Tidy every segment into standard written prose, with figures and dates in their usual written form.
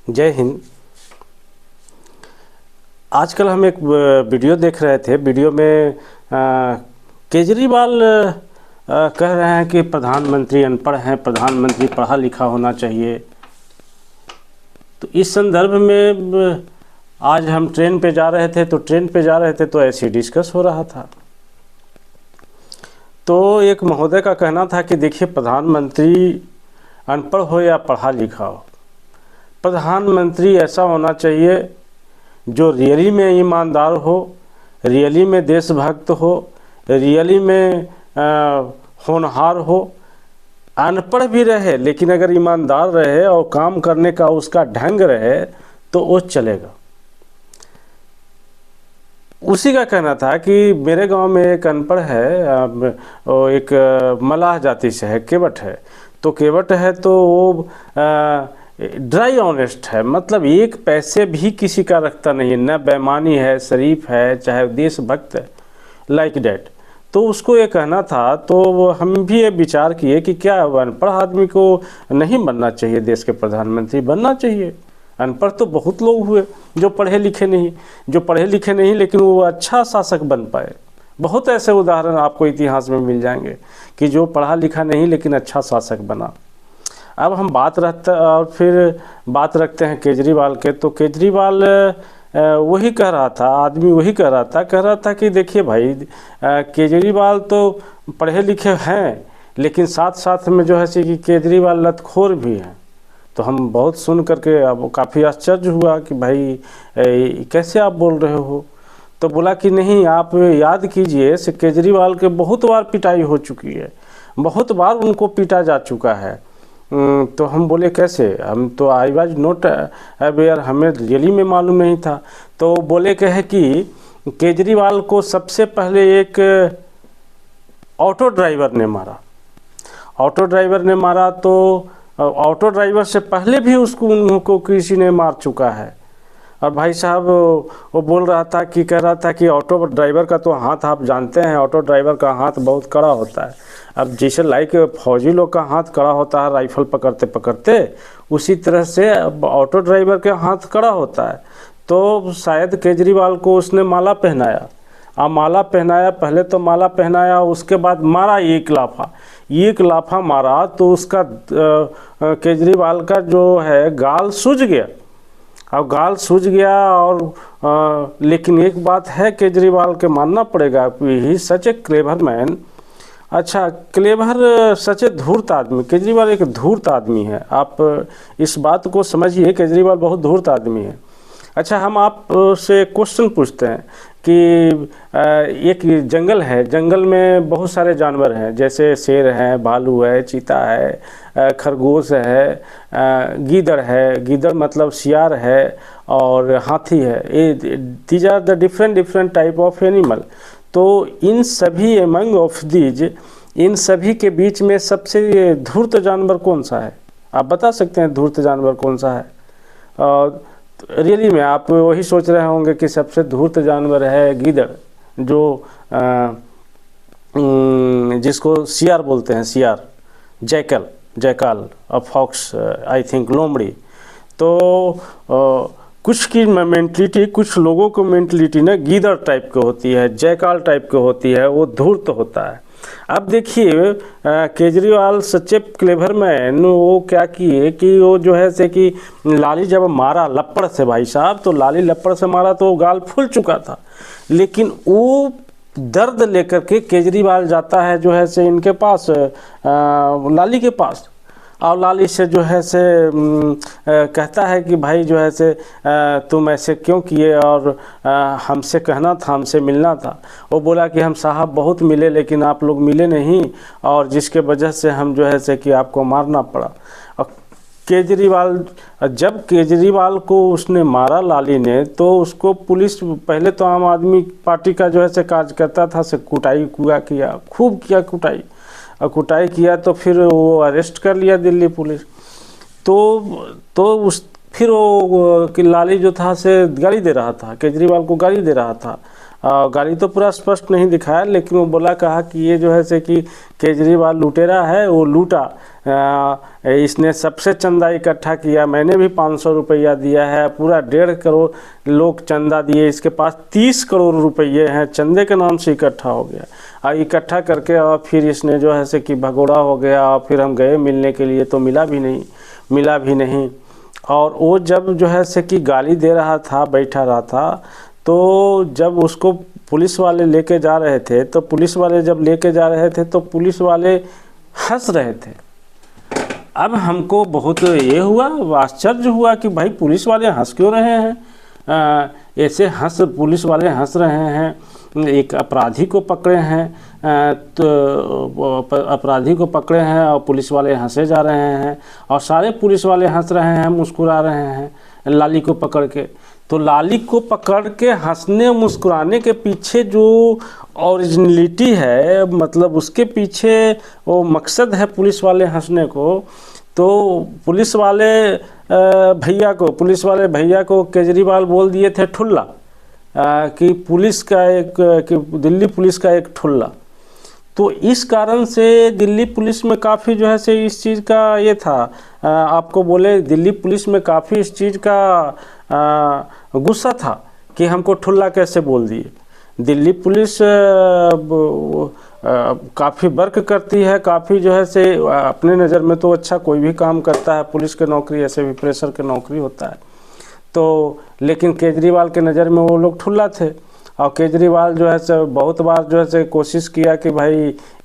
जय हिंद। आजकल हम एक वीडियो देख रहे थे। वीडियो में केजरीवाल कह रहे हैं कि प्रधानमंत्री अनपढ़ हैं, प्रधानमंत्री पढ़ा लिखा होना चाहिए। तो इस संदर्भ में आज हम ट्रेन पे जा रहे थे तो ऐसे ही डिस्कस हो रहा था। तो एक महोदय का कहना था कि देखिए, प्रधानमंत्री अनपढ़ हो या पढ़ा लिखा हो, प्रधानमंत्री ऐसा होना चाहिए जो रियली में ईमानदार हो, रियली में देशभक्त हो, रियली में होनहार हो। अनपढ़ भी रहे लेकिन अगर ईमानदार रहे और काम करने का उसका ढंग रहे तो वो चलेगा। उसी का कहना था कि मेरे गांव में एक अनपढ़ है, वो एक मलाह जाति से है, केवट है। तो केवट है तो वो ड्राई ऑनेस्ट है, मतलब एक पैसे भी किसी का रखता नहीं है, न बेईमानी है, शरीफ है, चाहे देशभक्त है, लाइक डैट। तो उसको ये कहना था। तो हम भी ये विचार किए कि क्या अनपढ़ आदमी को नहीं बनना चाहिए, देश के प्रधानमंत्री बनना चाहिए। अनपढ़ तो बहुत लोग हुए जो पढ़े लिखे नहीं लेकिन वो अच्छा शासक बन पाए। बहुत ऐसे उदाहरण आपको इतिहास में मिल जाएंगे कि जो पढ़ा लिखा नहीं लेकिन अच्छा शासक बना। अब हम बात रखते हैं केजरीवाल के। तो केजरीवाल वही कह रहा था कि देखिए भाई, केजरीवाल तो पढ़े लिखे हैं लेकिन साथ साथ में जो है कि केजरीवाल लतखोर भी हैं। तो हम बहुत सुन करके अब काफ़ी आश्चर्य हुआ कि भाई कैसे आप बोल रहे हो। तो बोला कि नहीं, आप याद कीजिए, से केजरीवाल के बहुत बार पिटाई हो चुकी है, बहुत बार उनको पीटा जा चुका है। तो हम बोले कैसे, हम तो आई वाज नोट अवेयर, हमें रियली में मालूम नहीं था। तो बोले कहे कि केजरीवाल को सबसे पहले एक ऑटो ड्राइवर ने मारा। तो ऑटो ड्राइवर से पहले भी उनको किसी ने मार चुका है। और भाई साहब वो बोल रहा था कि कह रहा था कि ऑटो ड्राइवर का तो हाथ, आप जानते हैं ऑटो ड्राइवर का हाथ बहुत कड़ा होता है। अब जैसे लाइक फौजी लोग का हाथ कड़ा होता है राइफल पकड़ते पकड़ते, उसी तरह से अब ऑटो ड्राइवर का हाथ कड़ा होता है। तो शायद केजरीवाल को उसने माला पहनाया, पहले तो माला पहनाया, उसके बाद मारा एक लाफा मारा। तो उसका केजरीवाल का जो है गाल सूज गया। और लेकिन एक बात है, केजरीवाल के मानना पड़ेगा, ही सच ए क्लेवर मैन। अच्छा, क्लेवर, सच ए धूर्त आदमी। केजरीवाल एक धूर्त आदमी है, आप इस बात को समझिए, केजरीवाल बहुत धूर्त आदमी है। अच्छा, हम आपसे क्वेश्चन पूछते हैं कि एक जंगल है, जंगल में बहुत सारे जानवर हैं, जैसे शेर है, भालू है, चीता है, खरगोश है, गीदड़ मतलब शियार है, और हाथी है। ये these are the different type of animal. तो इन सभी एमंग ऑफ दीज, इन सभी के बीच में सबसे धूर्त जानवर कौन सा है? आप बता सकते हैं धूर्त जानवर कौन सा है? और रियली में आप वही सोच रहे होंगे कि सबसे धूर्त जानवर है गीदड़, जो जिसको सियार बोलते हैं, सियार, जैकाल और फॉक्स, आई थिंक लोमड़ी। तो कुछ की मेंटलिटी, कुछ लोगों को मेंटलिटी ना गीदड़ टाइप की होती है, जैकाल टाइप की होती है, वो धूर्त होता है। अब देखिए, केजरीवाल सच्चे क्लेवर मैन, वो क्या किए कि वो जो है से कि लाली जब मारा लपड़ से, भाई साहब, तो लाली लपड़ से मारा तो गाल फूल चुका था, लेकिन वो दर्द लेकर के केजरीवाल जाता है जो है से इनके पास, लाली के पास, और लाली से जो है से कहता है कि भाई जो है से तुम ऐसे क्यों किए, और हमसे कहना था, हमसे मिलना था। वो बोला कि हम साहब बहुत मिले लेकिन आप लोग मिले नहीं, और जिसके वजह से हम जो है से कि आपको मारना पड़ा। और जब केजरीवाल को उसने मारा लाली ने, तो उसको पुलिस, पहले तो आम आदमी पार्टी का जो है से कार्यकर्ता था, से कुटाई किया, खूब किया कुटाई, और कुटाई किया तो फिर वो अरेस्ट कर लिया दिल्ली पुलिस। फिर वो कि लाली जो था से गाली दे रहा था, केजरीवाल को गाली दे रहा था, गाली तो पूरा स्पष्ट नहीं दिखाया, लेकिन वो बोला कहा कि ये जो है से कि केजरीवाल लुटेरा है, वो लूटा, इसने सबसे चंदा इकट्ठा किया, मैंने भी 500 रुपया दिया है, पूरा 1.5 करोड़ लोग चंदा दिए, इसके पास 30 करोड़ रुपये हैं, चंदे के नाम से इकट्ठा हो गया। और इकट्ठा करके और फिर इसने जो है से कि भगोड़ा हो गया, और फिर हम गए मिलने के लिए तो मिला भी नहीं। और वो जब जो है से कि गाली दे रहा था, बैठा रहा था, तो जब उसको पुलिस वाले लेके जा रहे थे, तो पुलिस वाले जब लेके जा रहे थे तो पुलिस वाले हंस रहे थे। अब हमको बहुत ये हुआ, आश्चर्य हुआ कि भाई पुलिस वाले हंस क्यों रहे हैं, ऐसे पुलिस वाले हंस रहे हैं। एक अपराधी को पकड़े हैं, तो अपराधी को पकड़े हैं और पुलिस वाले हंसे जा रहे हैं, और सारे पुलिस वाले हंस रहे हैं, मुस्कुरा रहे हैं लाली को पकड़ के। तो लाली को पकड़ के हंसने मुस्कुराने के पीछे जो ओरिजिनलिटी है, मतलब उसके पीछे वो मकसद है पुलिस वाले हंसने को। तो पुलिस वाले भैया को केजरीवाल बोल दिए थे ठुल्ला, कि दिल्ली पुलिस का एक ठुल्ला। तो इस कारण से दिल्ली पुलिस में काफ़ी जो है से इस चीज़ का ये था, आपको बोले दिल्ली पुलिस में काफ़ी इस चीज़ का गुस्सा था कि हमको ठुल्ला कैसे बोल दिए। दिल्ली पुलिस काफ़ी वर्क करती है, काफ़ी जो है से अपने नज़र में तो अच्छा कोई भी काम करता है, पुलिस की नौकरी ऐसे भी प्रेशर की नौकरी होता है। तो लेकिन केजरीवाल के नज़र में वो लोग ठुल्ला थे, और केजरीवाल जो है से बहुत बार जो है से कोशिश किया कि भाई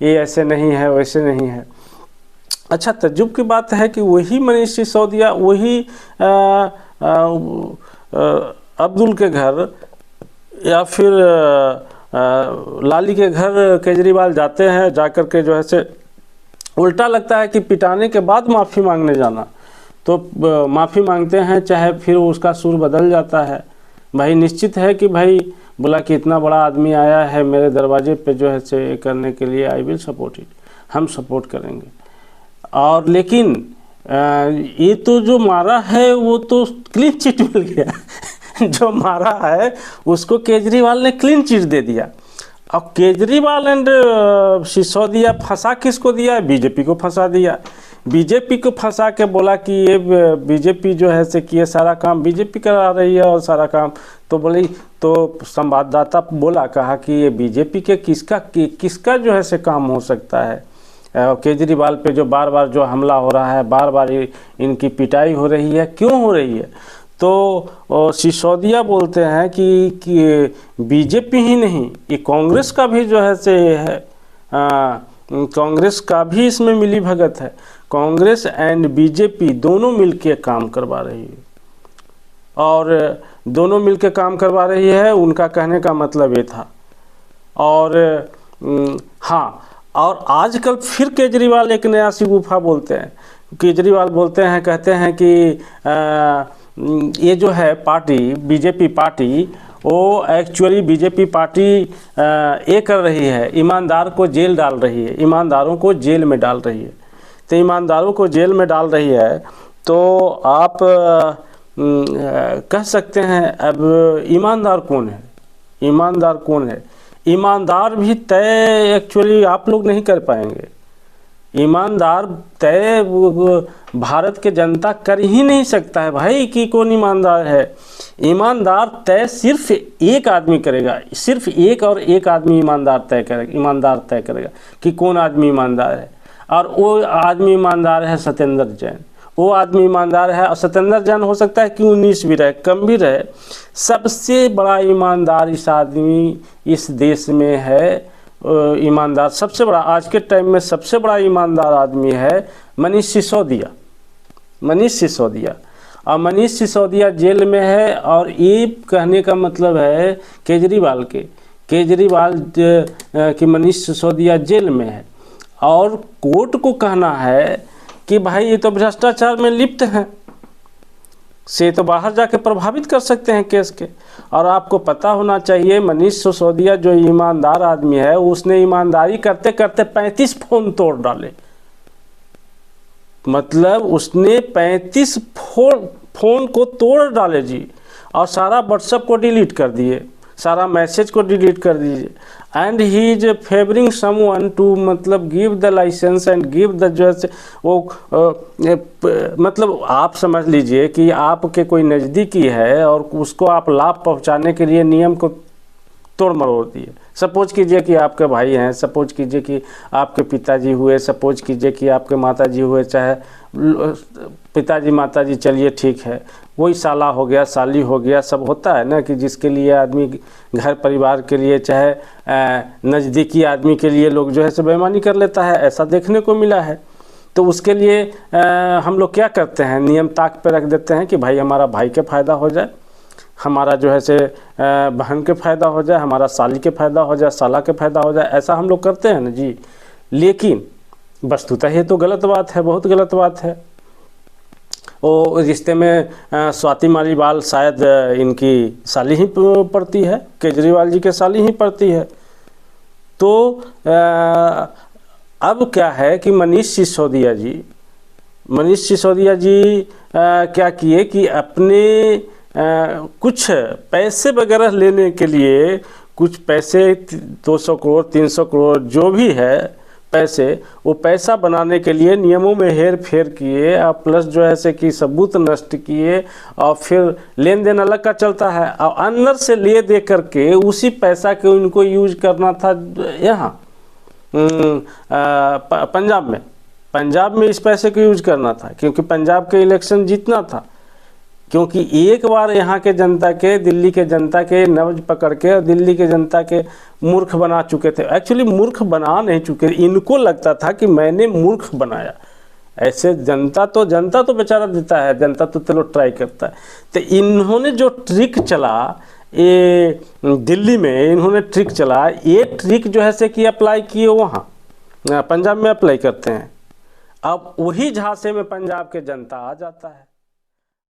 ये ऐसे नहीं है, वैसे नहीं है। अच्छा, तज्जुब की बात है कि वही मनीष सिसोदिया, वही अब्दुल के घर या फिर लाली के घर केजरीवाल जाते हैं, जाकर के जो है से उल्टा लगता है कि पिटाने के बाद माफ़ी मांगने जाना, तो माफ़ी मांगते हैं, चाहे फिर उसका सुर बदल जाता है। भाई निश्चित है कि भाई बोला कि इतना बड़ा आदमी आया है मेरे दरवाजे पे जो है से करने के लिए, आई विल सपोर्ट इट, हम सपोर्ट करेंगे। और लेकिन ये तो जो मारा है वो तो क्लीन चिट मिल गया जो मारा है उसको केजरीवाल ने क्लीन चिट दे दिया। अब केजरीवाल एंड सिसोदिया फंसा किसको दिया? बीजेपी को फंसा दिया। बीजेपी को फंसा के बोला कि ये बीजेपी जो है से कि ये सारा काम बीजेपी करा रही है और सारा काम, तो बोली, तो संवाददाता बोला, कहा कि ये बीजेपी के किसका जो है से काम हो सकता है? केजरीवाल पे जो बार बार जो हमला हो रहा है, बार बार इनकी पिटाई हो रही है, क्यों हो रही है? तो सिसोदिया बोलते हैं कि बीजेपी ही नहीं, ये कांग्रेस का भी जो है से है, कांग्रेस का भी इसमें मिली भगत है। कांग्रेस एंड बीजेपी दोनों मिलके काम करवा रही है, और दोनों मिलके काम करवा रही है, उनका कहने का मतलब ये था। और हाँ, और आजकल फिर केजरीवाल एक नया सिगुफा बोलते हैं। केजरीवाल बोलते हैं, कहते हैं कि ये जो है पार्टी, बीजेपी पार्टी, वो एक्चुअली बीजेपी पार्टी ये कर रही है, ईमानदार को जेल डाल रही है, ईमानदारों को जेल में डाल रही है। तो ईमानदारों को जेल में डाल रही है, तो आप कह सकते हैं अब ईमानदार कौन है? ईमानदार कौन है? ईमानदार भी तय एक्चुअली आप लोग नहीं कर पाएंगे। ईमानदार तय भारत के जनता कर ही नहीं सकता है भाई कि कौन ईमानदार है। ईमानदार तय सिर्फ एक आदमी करेगा, सिर्फ एक और एक आदमी ईमानदार तय करेगा कि कौन आदमी ईमानदार है। और वो आदमी ईमानदार है सत्येंद्र जैन, वो आदमी ईमानदार है। और सत्येंद्र जैन हो सकता है कि 19 भी रहे, कम भी रहे, सबसे बड़ा ईमानदार इस आदमी इस देश में है। ईमानदार सबसे बड़ा आज के टाइम में सबसे बड़ा ईमानदार आदमी है मनीष सिसोदिया। और मनीष सिसोदिया जेल में है, और ये कहने का मतलब है केजरीवाल कि मनीष सिसोदिया जेल में है, और कोर्ट को कहना है कि भाई ये तो भ्रष्टाचार में लिप्त हैं, से तो बाहर जाके प्रभावित कर सकते हैं केस के। और आपको पता होना चाहिए मनीष सिसोदिया जो ईमानदार आदमी है, उसने ईमानदारी करते करते 35 फोन तोड़ डाले। मतलब उसने 35 फोन को तोड़ डाले जी, और सारा व्हाट्सएप को डिलीट कर दिए, सारा मैसेज को डिलीट कर दीजिए। And he is favouring someone to मतलब give the licence and give the जो है वो मतलब आप समझ लीजिए कि आपके कोई नज़दीकी है और उसको आप लाभ पहुंचाने के लिए नियम को तोड़ मरोड़ दिए। सपोज कीजिए कि आपके भाई हैं, सपोज कीजिए कि आपके पिताजी हुए, सपोज कीजिए कि आपके माताजी हुए, चाहे पिताजी माताजी चलिए ठीक है, वही साला हो गया, साली हो गया, सब होता है ना कि जिसके लिए आदमी घर परिवार के लिए चाहे नज़दीकी आदमी के लिए लोग जो है सब बेईमानी कर लेता है, ऐसा देखने को मिला है। तो उसके लिए हम लोग क्या करते हैं, नियम ताक पे रख देते हैं कि भाई हमारा भाई के फ़ायदा हो जाए, हमारा जो है से बहन के फ़ायदा हो जाए, हमारा साली के फ़ायदा हो जाए, साला के फ़ायदा हो जाए, ऐसा हम लोग करते हैं ना जी। लेकिन वस्तुतः ये तो गलत बात है, बहुत गलत बात है। वो रिश्ते में स्वाति मालीवाल शायद इनकी साली ही पड़ती है, केजरीवाल जी के साली ही पड़ती है। तो अब क्या है कि मनीष सिसोदिया जी क्या किए कि अपने कुछ पैसे वगैरह लेने के लिए, कुछ पैसे 200 करोड़ 300 करोड़ जो भी है पैसे, वो पैसा बनाने के लिए नियमों में हेर फेर किए और प्लस जो है से कि सबूत नष्ट किए और फिर लेन देन अलग का चलता है और अंदर से ले दे करके उसी पैसा के उनको यूज करना था यहाँ पंजाब में इस पैसे को यूज करना था, क्योंकि पंजाब के इलेक्शन जीतना था। क्योंकि एक बार यहाँ के जनता के, दिल्ली के जनता के नब्ज पकड़ के और दिल्ली के जनता के मूर्ख बना चुके थे। एक्चुअली मूर्ख बना नहीं चुके, इनको लगता था कि मैंने मूर्ख बनाया। ऐसे जनता तो बेचारा देता है, जनता तो चलो ट्राई करता है। तो इन्होंने जो ट्रिक चला ये दिल्ली में, इन्होंने ट्रिक चला, ये ट्रिक जो है से कि अप्लाई किए वहाँ पंजाब में अप्लाई करते हैं। अब वही झांसे में पंजाब के जनता आ जाता है।